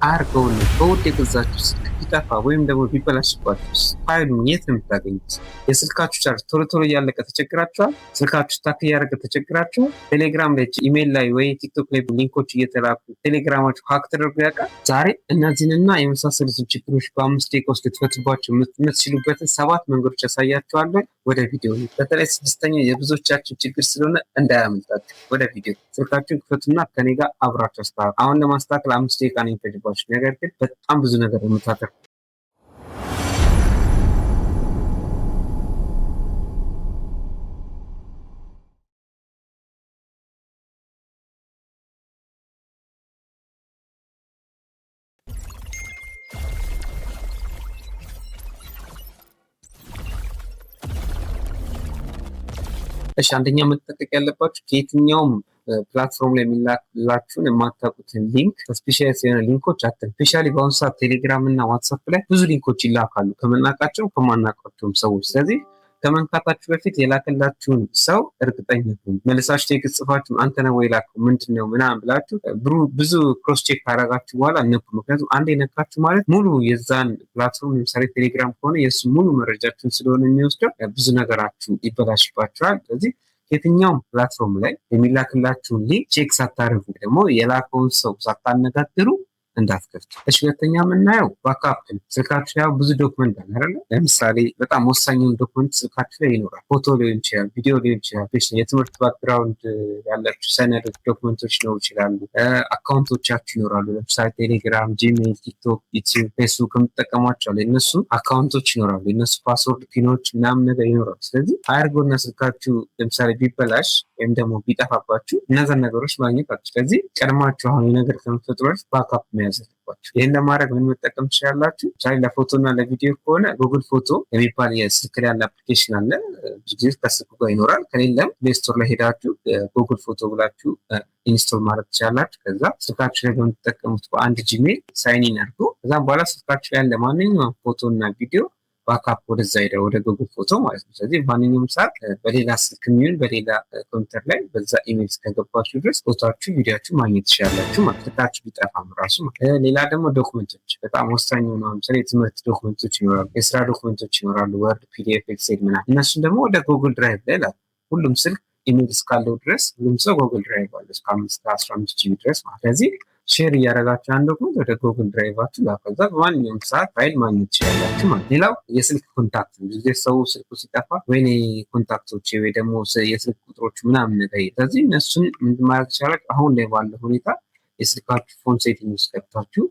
አርገውን በውድ የገዛችሁ ስልክ ቢጠፋ ወይም ደግሞ ቢበላሽባችሁ ፋይሉን የት ነው የምታገኙት? የስልካችሁ ቻርጅ ቶሎ ቶሎ እያለቀ ተቸግራችኋል? ስልካችሁ ስታክ እያደረገ ተቸግራችኋል? ቴሌግራም ላይ ኢሜይል ላይ ወይ ቲክቶክ ላይ ሊንኮች እየተላኩ ቴሌግራማችሁ ሀክ ተደርጎ ያውቃል? ዛሬ እነዚህንና የመሳሰሉትን ችግሮች በ5 ደቂቃ ውስጥ ልትፈቱባቸው የምትችሉበትን 7 መንገዶች ያሳያችኋለሁ። ወደ ቪዲዮ በተለይ 6ኛው የብዙዎቻችን ችግር ስለሆነ እንዳያመልጣችሁ። ወደ ቪዲዮ ስልካችሁን ክፈቱና ከኔ ጋር አብራችሁ አስተካክሉ። አሁን ለማስተካከል 5 ደቂቃ ነው የሚፈጅባችሁ፣ ነገር ግን በጣም ብዙ ነገር የምታተርፉ። እሺ፣ አንደኛ መጠንቀቅ ያለባችሁ ከየትኛውም ፕላትፎርም ላይ የሚላክላችሁን የማታውቁትን ሊንክ ስፔሻል የሆነ ሊንኮች አትን። ስፔሻሊ በአሁኑ ሰዓት ቴሌግራም እና ዋትሳፕ ላይ ብዙ ሊንኮች ይላካሉ ከመናቃቸው ከማናቃቸውም ሰዎች። ስለዚህ ከመንካታችሁ በፊት የላከላችሁን ሰው እርግጠኛ ሁኑ። መልሳችሁ ቴክስት ጽፋችሁ አንተ ነህ ወይ ላከው ምንድን ነው ምናምን ብላችሁ ብዙ ክሮስ ቼክ ካረጋችሁ በኋላ ነኩ። ምክንያቱም አንድ የነካችሁ ማለት ሙሉ የዛን ፕላትፎርም ለምሳሌ ቴሌግራም ከሆነ የእሱ ሙሉ መረጃችሁን ስለሆነ የሚወስደው ብዙ ነገራችሁ ይበላሽባችኋል። ስለዚህ የትኛውም ፕላትፎርም ላይ የሚላክላችሁን ሊንክ ቼክ ሳታደርጉ ደግሞ የላከውን ሰው ሳታነጋግሩ እንዳትከፍቱ። እሺ፣ ሁለተኛ የምናየው ባካፕ ነው። ስልካችሁ ያው ብዙ ዶክመንት አለ አይደለ? ለምሳሌ በጣም ወሳኝ ዶክመንት ስልካችሁ ላይ ይኖራል። ፎቶ ሊሆን ይችላል፣ ቪዲዮ ሊሆን ይችላል፣ የትምህርት ባክግራውንድ ያላችሁ ሰነዶች፣ ዶክመንቶች ሊኖሩ ይችላሉ። አካውንቶቻችሁ ይኖራሉ። ለምሳሌ ቴሌግራም፣ ጂሜል፣ ቲክቶክ፣ ዩቲዩብ፣ ፌስቡክ የምትጠቀሟቸው የነሱ አካውንቶች ይኖራሉ። የነሱ ፓስወርድ፣ ፒኖች ምናምን ነገር ይኖራሉ። ስለዚህ አያርጎና ስልካችሁ ለምሳሌ ቢበላሽ ወይም ደግሞ ቢጠፋባችሁ እነዛን ነገሮች ማግኘት አችሁ። ስለዚህ ቀድማችሁ አሁን የነገር ከምትፈጥሩ በፊት ባካፕ መያዝ አለባችሁ። ይህን ለማድረግ ምን መጠቀም ትችላላችሁ? ቻይ ለፎቶ እና ለቪዲዮ ከሆነ ጉግል ፎቶ የሚባል የስልክ ላይ ያለ አፕሊኬሽን አለ። ብዙ ጊዜ ከስልኩ ጋር ይኖራል። ከሌለም ፕሌይ ስቶር ላይ ሄዳችሁ ጉግል ፎቶ ብላችሁ ኢንስቶል ማድረግ ትችላላችሁ። ከዛ ስልካችሁ ላይ በምትጠቀሙት በአንድ ጂሜል ሳይኒን አድርጎ ከዛም በኋላ ስልካችሁ ያለ ማንኛውም ፎቶ እና ቪዲዮ ባካፕ ወደዛ ሄደ ወደ ጉግል ፎቶ ማለት ነው። ስለዚህ ማንኛውም ሰዓት በሌላ ስልክ የሚሆን በሌላ ኮምፒውተር ላይ በዛ ኢሜል እስከገባችሁ ድረስ ፎቶችሁ ቪዲዮችሁ ማግኘት ትችላላችሁ ማለት ስልካችሁ ቢጠፋም ራሱ። ሌላ ደግሞ ዶክመንቶች በጣም ወሳኝ ነው። ለምሳሌ የትምህርት ዶክመንቶች ይኖራሉ፣ የስራ ዶክመንቶች ይኖራሉ፣ ወርድ፣ ፒዲኤፍ፣ ኤክሴል ምናምን። እነሱን ደግሞ ወደ ጉግል ድራይቭ ላይ ላኩ። ሁሉም ስልክ ኢሜል እስካለው ድረስ ሁሉም ሰው ጉግል ድራይቭ አለ እስከ 5-15 ጂቢ ድረስ ማለት። ስለዚህ ሼር እያደረጋችሁ አንድ ዶክመንት ወደ ጉግል ድራይቫችሁ ላከዛ በማንኛውም ሰዓት ፋይል ማግኘት ትችላላችሁ ማለት። ሌላው የስልክ ኮንታክት ነው። ጊዜ ሰው ስልኩ ሲጠፋ ወይኔ ኮንታክቶች ወይ ደግሞ የስልክ ቁጥሮች ምናምን ነገር። ስለዚህ እነሱን ምንድን ማድረግ ይቻላል? አሁን ላይ ባለ ሁኔታ የስልካችሁ ፎን ሴቲንግ ውስጥ ገብታችሁ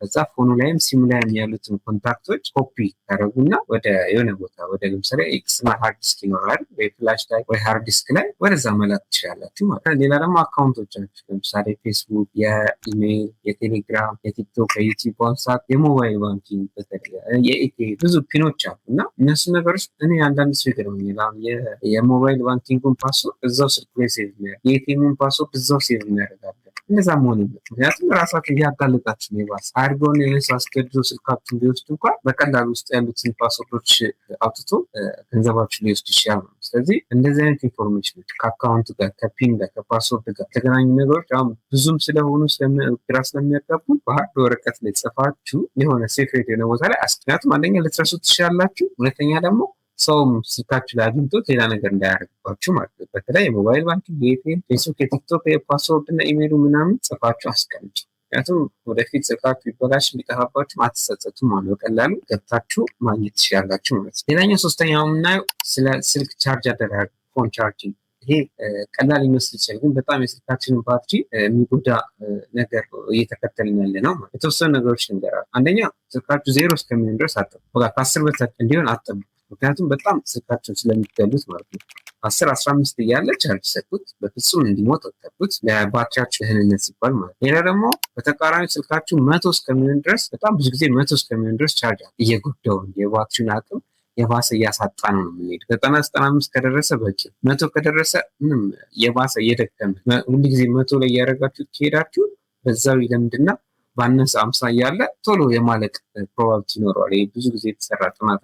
ከዛ ፎኑ ላይም ሲሙ ላይም ያሉትን ኮንታክቶች ኮፒ ያደረጉና ወደ የሆነ ቦታ ወደ ለምሳሌ ኤክስተርናል ሃርድ ዲስክ ይኖራል ወይ ፍላሽ ላይ ወይ ሃርድ ዲስክ ላይ ወደዛ መላክ ትችላላችሁ ማለት ነው። ሌላ ደግሞ አካውንቶቻችሁ ለምሳሌ ፌስቡክ፣ የኢሜይል፣ የቴሌግራም፣ የቲክቶክ፣ የዩቲዩብ፣ ዋትስአፕ፣ የሞባይል ባንኪንግ የኢቴል ብዙ ፒኖች አሉ እና እነሱ ነገሮች እኔ አንዳንድ ሰው ይገርመኛል። የሞባይል ባንኪንጉን ፓስወርድ እዛው ስልክ ላይ ሴቭ የሚያደርግ የኢቲኤሙን ፓስወርድ እዛው ሴቭ የሚያደርጋል። እንደዛ መሆን የለም። ምክንያቱም ራሳችሁ እያጋለጣችሁ ነው። የባሰ አድርገውን የነሱ አስገድዶ ስልካችሁን ሊወስዱ እንኳን በቀላሉ ውስጥ ያሉትን ፓስወርዶች አውጥቶ ገንዘባችሁ ሊወስዱ ይችላል። ስለዚህ እንደዚህ አይነት ኢንፎርሜሽኖች ከአካውንት ጋር ከፒን ጋር ከፓስወርድ ጋር የተገናኙ ነገሮች አሁን ብዙም ስለሆኑ ግራ ስለሚያጋቡ በሀርድ ወረቀት ላይ ጽፋችሁ የሆነ ሴክሬት የሆነ ቦታ ላይ ምክንያቱም አንደኛ ልትረሱ ትችላላችሁ፣ ሁለተኛ ደግሞ ሰውም ስልካችሁ ላይ አግኝቶት ሌላ ነገር እንዳያደርግባችሁ ማለት ነው። በተለይ የሞባይል ባንኪንግ፣ የኢሜል፣ ፌስቡክ፣ የቲክቶክ የፓስወርድ እና ኢሜይሉ ምናምን ጽፋችሁ አስቀምጡ። ምክንያቱም ወደፊት ስልካችሁ ይበላሽ ቢጠፋባችሁ አትጸጸቱም ማለት በቀላሉ ገብታችሁ ማግኘት ትችላላችሁ ማለት ነው። ሌላኛው ሶስተኛው የምናየው ስለ ስልክ ቻርጅ አደራረግ ፎን ቻርጂንግ። ይሄ ቀላል ሊመስል ይችላል፣ ግን በጣም የስልካችንን ባትሪ የሚጎዳ ነገር እየተከተልን ያለ ነው። የተወሰኑ ነገሮች ልንገራችሁ። አንደኛ ስልካችሁ 0 እስከሚሆን ድረስ አጠብቁ። ከ10 በታች እንዲሆን አጠብቁ። ምክንያቱም በጣም ስልካቸውን ስለሚገሉት ማለት ነው። 10-15 እያለ ቻርጅ ሰጡት፣ በፍጹም እንዲሞት ወጠቡት፣ ለባትሪያችሁ ደህንነት ሲባል ማለት። ሌላ ደግሞ በተቃራኒ ስልካችሁ 100 እስከሚሆን ድረስ በጣም ብዙ ጊዜ 100 እስከሚሆን ድረስ ቻርጅ እየጎዳው የባትሪውን አቅም የባሰ እያሳጣ ነው የሚሄድ። 90-95 ከደረሰ በቂ፣ 100 ከደረሰ ምንም የባሰ እየደከመ ሁልጊዜ 100 ላይ እያደረጋችሁ ከሄዳችሁ በዛው ይለምድና ባነሰ 50 እያለ ቶሎ የማለቅ ፕሮባቢሊቲ ይኖረዋል። ይህ ብዙ ጊዜ የተሰራ ጥናት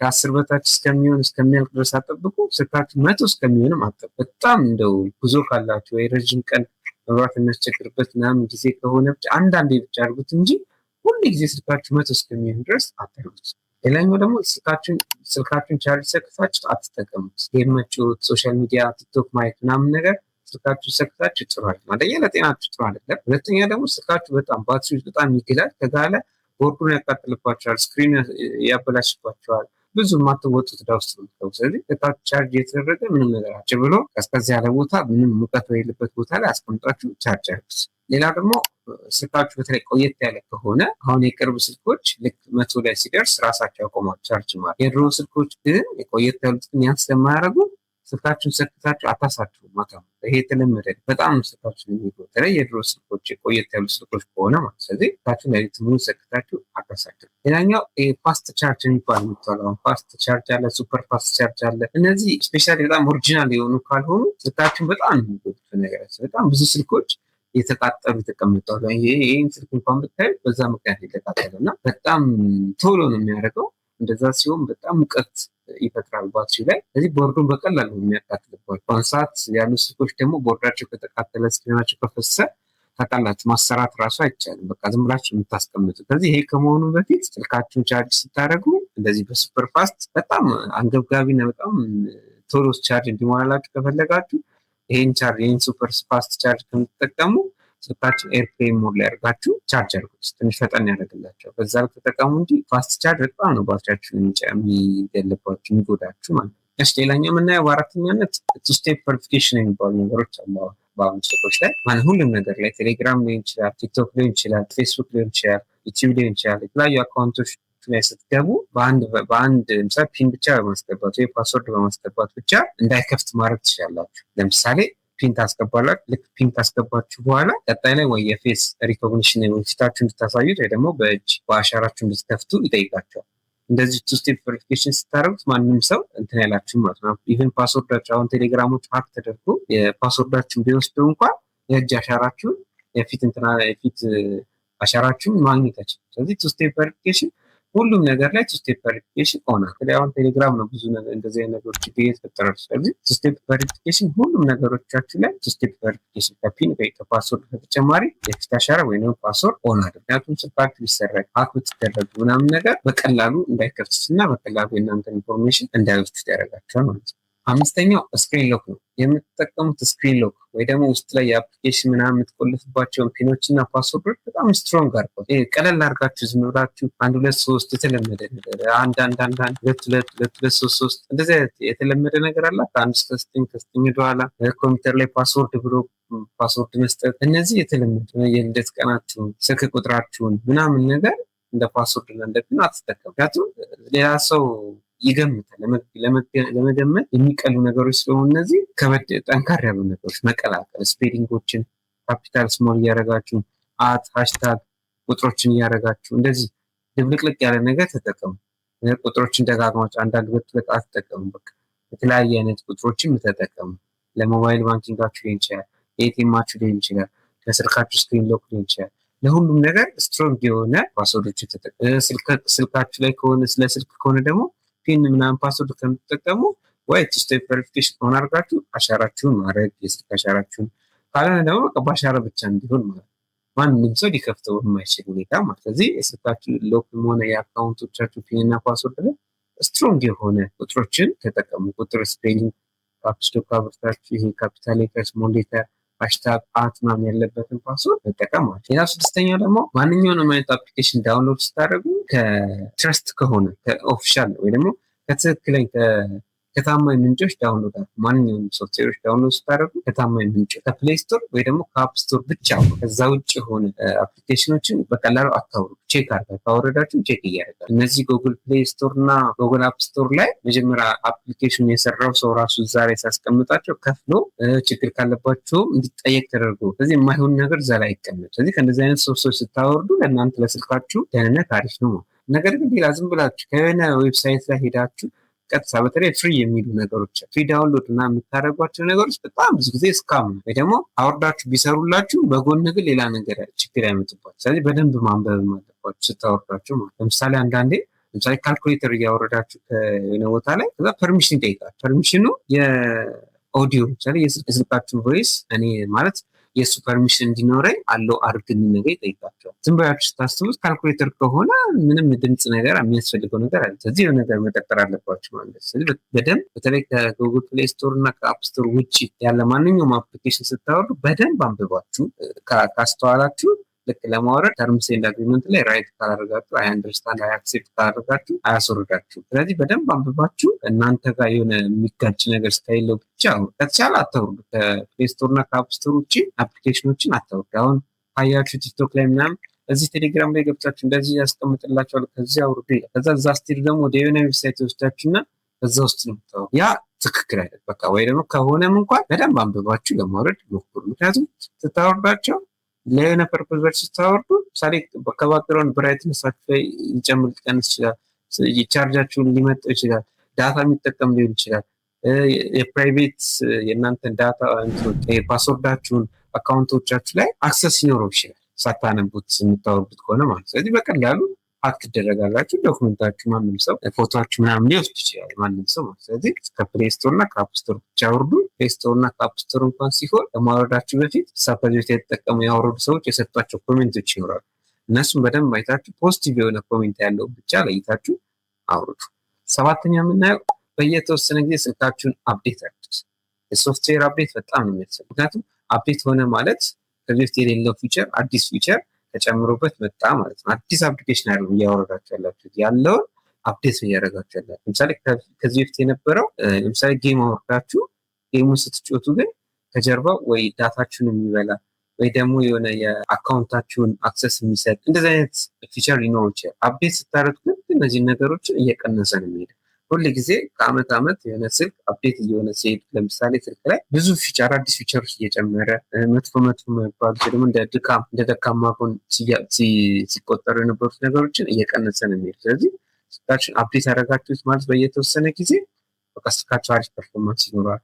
ከ10 በታች እስከሚሆን እስከሚያልቅ ድረስ አጠብቁ። ስልካችሁ 100 እስከሚሆንም አጠብቁ። በጣም እንደው ጉዞ ካላችሁ ወይ ረዥም ቀን መብራት የሚያስቸግርበት ምናምን ጊዜ ከሆነ ብቻ አንዳንዴ ብቻ አድርጉት እንጂ ሁሉ ጊዜ ስልካችሁ 100 እስከሚሆን ድረስ አታድርጉት። ሌላኛው ደግሞ ስልካችሁን ቻርጅ ሰክታችሁ አትጠቀሙት። ጌም መጫወት፣ ሶሻል ሚዲያ፣ ቲክቶክ ማየት ምናምን ነገር ስልካችሁ ሰክታችሁ ጥሩ አይደለም። አንደኛ ለጤናችሁ ጥሩ አይደለም። ሁለተኛ ደግሞ ስልካችሁ በጣም ባትሪ በጣም ይግላል። ከጋለ ቦርዱን ያቃጥልባቸዋል፣ ስክሪን ያበላሽባቸዋል። ብዙ የማትወጡት ዕዳ ውስጥ ነው። ስለዚህ ስልካችሁ ቻርጅ የተደረገ ምንም ነገር አጭ ብሎ ቀዝቀዝ ያለ ቦታ ምንም ሙቀት የሌለበት ቦታ ላይ አስቀምጣችሁ ቻርጅ አድርጉት። ሌላ ደግሞ ስልካችሁ በተለይ ቆየት ያለ ከሆነ አሁን የቅርብ ስልኮች ልክ 100 ላይ ሲደርስ ራሳቸው ያቆማል ቻርጅ ማለት። የድሮ ስልኮች ግን የቆየት ያሉት ግን ያን ስለማያደርጉ ስልካችሁን ሰክታችሁ አታሳችሁ ማታ። ይሄ የተለመደ በጣም ስልካችሁን የሚጎ በተለይ የድሮ ስልኮች የቆየት ያሉ ስልኮች ከሆነ ማለት። ስለዚህ ስልካችሁን ለሊት ሙሉ ሰክታችሁ አታሳችሁ። ሌላኛው ፋስት ቻርጅ የሚባል የሚባለው ፋስት ቻርጅ አለ፣ ሱፐር ፋስት ቻርጅ አለ። እነዚህ ስፔሻሊ በጣም ኦሪጂናል የሆኑ ካልሆኑ ስልካችሁን በጣም የሚጎዱት ነገራቸው። በጣም ብዙ ስልኮች የተቃጠሉ ተቀምጠዋል። ይህን ስልክ እንኳን ብታዩ በዛ ምክንያት የተቃጠለ እና በጣም ቶሎ ነው የሚያደርገው። እንደዛ ሲሆን በጣም ሙቀት ይፈጥራል ባትሪ ላይ። ስለዚህ ቦርዱን በቀላሉ የሚያቃጥልባቸው። በአሁኑ ሰዓት ያሉ ስልኮች ደግሞ ቦርዳቸው ከተቃጠለ ስክሪናቸው ከፈሰ ታውቃላችሁ ማሰራት ራሱ አይቻልም። በቃ ዝም ብላችሁ የምታስቀምጡ። ስለዚህ ይሄ ከመሆኑ በፊት ስልካችሁን ቻርጅ ስታደርጉ እንደዚህ በሱፐር ፋስት በጣም አንገብጋቢና በጣም ቶሎ ቻርጅ እንዲሞላላችሁ ከፈለጋችሁ ይህን ሱፐር ፋስት ቻርጅ ከምትጠቀሙ ስልካችን ኤርፕሌን ሞድ ላይ አድርጋችሁ ቻርጅ አድርጉት። ትንሽ ፈጠን ያደርግላቸው። በዛ ልክ ተጠቀሙ እንጂ ፋስት ቻርጅ በጣም ነው ባትሪያችሁን የሚገልባችሁ የሚጎዳችሁ ማለት ነው። እሺ ሌላኛው የምናየው በአራተኛነት ቱ ስቴፕ ቨሪፊኬሽን የሚባሉ ነገሮች አሉ በአሁኑ ስልኮች ላይ ማለት ሁሉም ነገር ላይ ቴሌግራም ሊሆን ይችላል፣ ቲክቶክ ሊሆን ይችላል፣ ፌስቡክ ሊሆን ይችላል፣ ዩቲዩብ ሊሆን ይችላል። የተለያዩ አካውንቶች ላይ ስትገቡ በአንድ ምሳሌ ፒን ብቻ በማስገባት ወይ ፓስወርድ በማስገባት ብቻ እንዳይከፍት ማድረግ ትችላላችሁ። ለምሳሌ ፒን ታስገባላችሁ። ልክ ፒን ካስገባችሁ በኋላ ቀጣይ ላይ ወይ የፌስ ሪኮግኒሽን ፊታችሁ እንድታሳዩት ወይ ደግሞ በእጅ በአሻራችሁ እንድትከፍቱ ይጠይቃቸዋል። እንደዚህ ቱ ስቴፕ ቬሪፊኬሽን ስታደርጉት ማንም ሰው እንትን ያላችሁ ማለት ነው። ኢቨን ፓስወርዳችሁ አሁን ቴሌግራሞች ሀክ ተደርጎ የፓስወርዳችሁን ቢወስደው እንኳን የእጅ አሻራችሁን የፊት አሻራችሁን ማግኘታችሁ። ስለዚህ ቱ ስቴፕ ቬሪፊኬሽን ሁሉም ነገር ላይ ቱ ስቴፕ ቬሪፊኬሽን ሆናል። አሁን ቴሌግራም ነው ብዙ ነገር እንደዚህ አይነት ነገሮች እየተፈጠሩ። ስለዚህ ቱ ስቴፕ ቬሪፊኬሽን ሁሉም ነገሮቻችሁ ላይ ቱ ስቴፕ ቬሪፊኬሽን ከፒን ከፓስወርድ በተጨማሪ የፊት አሻራ ወይም ፓስወርድ ሆን አድርጉ። ምክንያቱም ስልካችሁ ቢሰረቅ ሀክ ብትደረጉ ምናምን ነገር በቀላሉ እንዳይከፍትና በቀላሉ የእናንተ ኢንፎርሜሽን እንዳይወስድ ያደርጋቸዋል ማለት ነው። አምስተኛው ስክሪን ሎክ ነው። የምትጠቀሙት ስክሪን ሎክ ወይ ደግሞ ውስጥ ላይ የአፕሊኬሽን ምናምን የምትቆልፍባቸውን ፒኖች እና ፓስወርዶች በጣም ስትሮንግ አድርገው ቀለል አድርጋችሁ ዝም ብላችሁ 1 2 3 የተለመደ ነገር 1 1 1 1 2 2 2 2 3 3 እንደዚህ የተለመደ ነገር አለ። ከ1 እስከ 9 ከ9 በኋላ ኮምፒውተር ላይ ፓስወርድ ብሎ ፓስወርድ መስጠት እነዚህ የተለመዱ የልደት ቀናችሁን ስልክ ቁጥራችሁን ምናምን ነገር እንደ ፓስወርድ እና እንደ ፒን አትጠቀሙ። ምክንያቱም ሌላ ሰው ይገምታል። ለመገመት የሚቀሉ ነገሮች ስለሆኑ እነዚህ ከበድ ጠንካራ ያሉ ነገሮች መቀላቀል፣ ስፔሊንጎችን ካፒታል ስሞል እያደረጋችሁ ሃሽታግ ቁጥሮችን እያደረጋችሁ እንደዚህ ድብልቅልቅ ያለ ነገር ተጠቀሙ። ቁጥሮችን ደጋግማችሁ አንዳንድ ሁለት አትጠቀሙ። በቃ የተለያየ አይነት ቁጥሮችን ተጠቀሙ። ለሞባይል ባንኪንጋችሁ ሊሆን ይችላል፣ ኤቲኤማችሁ ሊሆን ይችላል፣ ለስልካችሁ ስክሪን ሎክ ሊሆን ይችላል። ለሁሉም ነገር ስትሮንግ የሆነ ፓስወርዶችን ተጠቀሙ። ስልካችሁ ላይ ከሆነ ስለ ስልክ ከሆነ ደግሞ ፒን ምናምን ፓስወርድ ከምትጠቀሙ ወይ ቱ ስቴፕ ቬሪፊኬሽን ሆን አድርጋችሁ አሻራችሁን ማድረግ የስልክ አሻራችሁን፣ ካልሆነ ደግሞ በአሻራ ብቻ እንዲሆን ማለት ማንም ሰው ሊከፍተው የማይችል ሁኔታ ማለት። ስለዚህ የስልካችሁ ሎክም ሆነ የአካውንቶቻችሁ ፒን እና ፓስወርድ ላይ ስትሮንግ የሆነ ቁጥሮችን ተጠቀሙ። ቁጥር ስፔሊንግ ካፕስሎክ አብርታችሁ ይሄ ካፒታል ሌተር ስሞል ሌተር ሃሽታግ ምናምን ያለበትን ፓስወርድ መጠቀም አለ። ሌላ ስድስተኛው ደግሞ ማንኛውንም አይነት አፕሊኬሽን ዳውንሎድ ስታደርጉ ከትረስት ከሆነ ከኦፊሻል ወይ ደግሞ ከትክክለኛ ከታማኝ ምንጮች ዳውንሎድ አድርጉ። ማንኛውም ሶፍትዌሮች ዳውንሎድ ስታደርጉ ከታማኝ ምንጮች ከፕሌይ ስቶር ወይ ደግሞ ከአፕ ስቶር ብቻ ነው። ከዛ ውጭ የሆነ አፕሊኬሽኖችን በቀላሉ አታውሩ። ቼክ አድርጋችሁ ካወረዳችሁ ቼክ እያደረጋል። እነዚህ ጉግል ፕሌይ ስቶር እና ጉግል አፕ ስቶር ላይ መጀመሪያ አፕሊኬሽን የሰራው ሰው ራሱ እዛ ላይ ሲያስቀምጣቸው ከፍሎ ችግር ካለባቸው እንዲጠየቅ ተደርጎ ስለዚህ የማይሆን ነገር እዛ ላይ አይቀመጥ። ስለዚህ ከእንደዚህ አይነት ሶፍትዌሮች ስታወርዱ ለእናንተ ለስልካችሁ ደህንነት አሪፍ ነው። ነገር ግን ሌላ ዝም ብላችሁ ከሆነ ዌብሳይት ላይ ሄዳችሁ ቀጥታ በተለይ ፍሪ የሚሉ ነገሮች ፍሪ ዳውንሎድ እና የምታደርጓቸው ነገሮች በጣም ብዙ ጊዜ ስካም ነው፣ ወይ ደግሞ አወርዳችሁ ቢሰሩላችሁ በጎን ግን ሌላ ነገር ችግር ያመጡባችሁ። ስለዚህ በደንብ ማንበብ አለባችሁ ስታወርዳችሁ ማለት። ለምሳሌ አንዳንዴ ካልኩሌተር እያወረዳችሁ ከሆነ ቦታ ላይ ከዛ ፐርሚሽን ይጠይቃል። ፐርሚሽኑ የኦዲዮ ለምሳሌ የስልካችሁን ቮይስ እኔ ማለት የእሱ ፐርሚሽን እንዲኖረኝ አለው አድርግልኝ ነገር ይጠይቃቸዋል። ዝም ብላችሁ ስታስቡት ካልኩሌተር ከሆነ ምንም ድምፅ ነገር የሚያስፈልገው ነገር አለ። ስለዚህ የሆነ ነገር መቀጠር አለባችሁ ማለት ነው። ስለዚህ በደንብ በተለይ ከጉግል ፕሌይ ስቶር እና ከአፕ ስቶር ውጭ ያለ ማንኛውም አፕሊኬሽን ስታወርዱ በደንብ አንብባችሁ ካስተዋላችሁ ልክ ለማውረድ ተርምስ ኤንድ አግሪመንት ላይ ራይት ካላደረጋችሁ አይ አንደርስታንድ አይ አክሴፕት ካላደረጋችሁ አያስወርዳችሁ። ስለዚህ በደንብ አንብባችሁ እናንተ ጋር የሆነ የሚጋጭ ነገር እስከሌለው ብቻ ከተቻለ አታውርዱ። ከፕሌይ ስቶር እና ከአፕ ስቶር ውጭ አፕሊኬሽኖችን አታውርዱ። አሁን ካያችሁ ቲክቶክ ላይ ምናምን እዚህ ቴሌግራም ላይ ገብታችሁ እንደዚህ ያስቀምጥላችኋል ከዚህ አውርዱ ይላል። ከዛ እዛ ስትሄዱ ደግሞ ወደ የሆነ ዌብሳይት ወስዳችሁና በዛ ውስጥ ነው የምታወሩ። ያ ትክክል አይደለም። በቃ ወይ ደግሞ ከሆነም እንኳን በደንብ አንብባችሁ ለማውረድ ሞክሩ። ምክንያቱም ስታወርዳቸው ለሆነ ፐርፖዝ ስታወርዱ ምሳሌ ከባክግራውንድ ብራይትነሳችሁ ላይ ሊጨምር ሊቀንስ ይችላል። የቻርጃችሁን ሊመጣው ይችላል። ዳታ የሚጠቀም ሊሆን ይችላል። የፕራይቬት የእናንተን ዳታ ፓስወርዳችሁን አካውንቶቻችሁ ላይ አክሰስ ሊኖረው ይችላል ሳታነቡት የምታወርዱት ከሆነ ማለት። ስለዚህ በቀላሉ ሀክ ትደረጋላችሁ። ዶክመንታችሁ ማንም ሰው ፎቶችሁ ምናምን ሊወስድ ይችላል ማንም ሰው ማለት። ስለዚህ ከፕሌይ ስቶር እና ከአፕ ስቶር ብቻ አውርዱ። ፕሌይ ስቶር እና ከአፕ ስቶር እንኳን ሲሆን ከማውረዳችሁ በፊት ሳፐርቤት የተጠቀሙ ያወረዱ ሰዎች የሰጧቸው ኮሜንቶች ይኖራሉ። እነሱም በደንብ አይታችሁ ፖዚቲቭ የሆነ ኮሜንት ያለው ብቻ ለይታችሁ አውርዱ። ሰባተኛ የምናየው በየተወሰነ ጊዜ ስልካችሁን አፕዴት አድርጉት። የሶፍትዌር አፕዴት በጣም ነው የሚያስፈልግ። ምክንያቱም አፕዴት ሆነ ማለት ከዚህ በፊት የሌለው ፊቸር አዲስ ፊቸር ተጨምሮበት መጣ ማለት ነው። አዲስ አፕሊኬሽን አይደለም እያወረዳችሁ ያላችሁት፣ ያለውን አፕዴት እያደረጋችሁ ያላችሁ። ለምሳሌ ከዚህ በፊት የነበረው ለምሳሌ ጌም አወርዳችሁ ጌሙን ስትጫወቱ ግን ከጀርባው ወይ ዳታችሁን የሚበላ ወይ ደግሞ የሆነ የአካውንታችሁን አክሰስ የሚሰጥ እንደዚህ አይነት ፊቸር ሊኖሩ ይችላል። አፕዴት ስታደርጉ ግን እነዚህን ነገሮችን እየቀነሰ ነው የሚሄደው። ሁል ጊዜ ከአመት ዓመት የሆነ ስልክ አፕዴት እየሆነ ሲሄድ ለምሳሌ ስልክ ላይ ብዙ ፊቸር አዲስ ፊቸሮች እየጨመረ መጥፎ የሚባሉት ደግሞ እንደ ደካማ ጎን ሲቆጠሩ የነበሩት ነገሮችን እየቀነሰ ነው የሚሄድ። ስለዚህ ስልካችን አፕዴት ያደረጋችሁት ማለት በየተወሰነ ጊዜ በቃ ስልካቸው አሪፍ ፐርፎርማንስ ይኖረዋል፣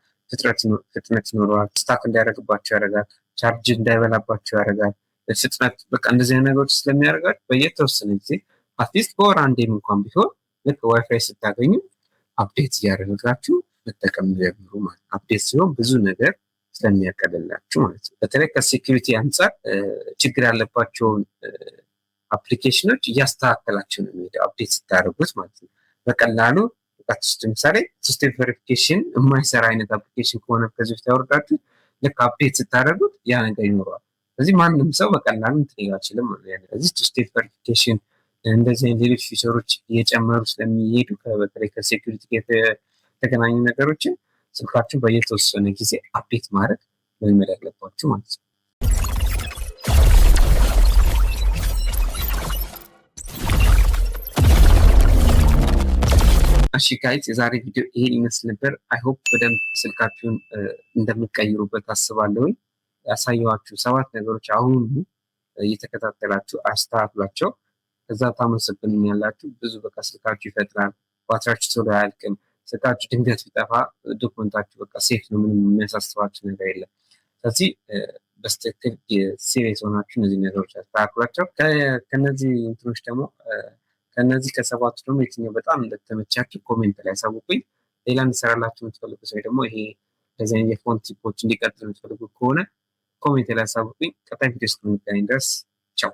ፍጥነት ይኖረዋል፣ ስታክ እንዳያደርግባቸው ያደርጋል፣ ቻርጅ እንዳይበላባቸው ያደርጋል። ፍጥነት በቃ እንደዚህ አይነት ነገሮች ስለሚያደርጋችሁ በየተወሰነ ጊዜ አትሊስት በወር አንዴም እንኳን ቢሆን ልክ ዋይፋይ ስታገኙ አፕዴት እያደረጋችሁ መጠቀም ጀምሩ ማለት። አፕዴት ሲሆን ብዙ ነገር ስለሚያቀልላችሁ ማለት ነው። በተለይ ከሴኪሪቲ አንጻር ችግር ያለባቸውን አፕሊኬሽኖች እያስተካከላችሁ ነው የሚሄደው አፕዴት ስታደርጉት ማለት ነው። በቀላሉ ለምሳሌ ስቴፕ ቬሪፊኬሽን የማይሰራ አይነት አፕሊኬሽን ከሆነ ከዚህ በፊት ያወርዳችሁ ልክ አፕዴት ስታደርጉት ያ ነገር ይኖረዋል። ስለዚህ ማንም ሰው በቀላሉ እንትን አይችልም ማለት ነው። ስለዚህ ስቴፕ ቬሪፊኬሽን እንደዚህ አይነት ሌሎች ፊቸሮች እየጨመሩ ስለሚሄዱ በተለይ ከሴኩሪቲ የተገናኙ ነገሮችን ስልካችሁን በየተወሰነ ጊዜ አፕዴት ማድረግ መልመድ ያለባችሁ ማለት ነው። እሺ ጋይዝ የዛሬ ቪዲዮ ይሄን ይመስል ነበር። አይሆፕ በደንብ ስልካችሁን እንደምትቀይሩበት አስባለሁ። ያሳየኋችሁ 7 ነገሮች አሁን እየተከታተላችሁ አስተካክሏቸው። ከዛ ታመሰግኑኛላችሁ። ብዙ በቃ ስልካችሁ ይፈጥናል፣ ባትሪያችሁ ቶሎ አያልቅም። ስልካችሁ ድንገት ቢጠፋ ዶክመንታችሁ በቃ ሴፍ ነው፣ ምንም የሚያሳስባችሁ ነገር የለም። ስለዚህ በስትክክል ሲሪየስ ሆናችሁ እነዚህ ነገሮች አስተካክሏቸው። ከነዚህ እንትኖች ደግሞ ከነዚህ ከሰባቱ ደግሞ የትኛው በጣም እንደተመቻችሁ ኮሜንት ላይ አሳውቁኝ። ሌላ እንሰራላችሁ የምትፈልጉ ሰው ደግሞ ይሄ እንደዚህ አይነት የፎንት ቲፖች እንዲቀጥሉ የምትፈልጉ ከሆነ ኮሜንት ላይ አሳውቁኝ። ቀጣይ ቪዲዮ እስከምንገናኝ ድረስ ቻው።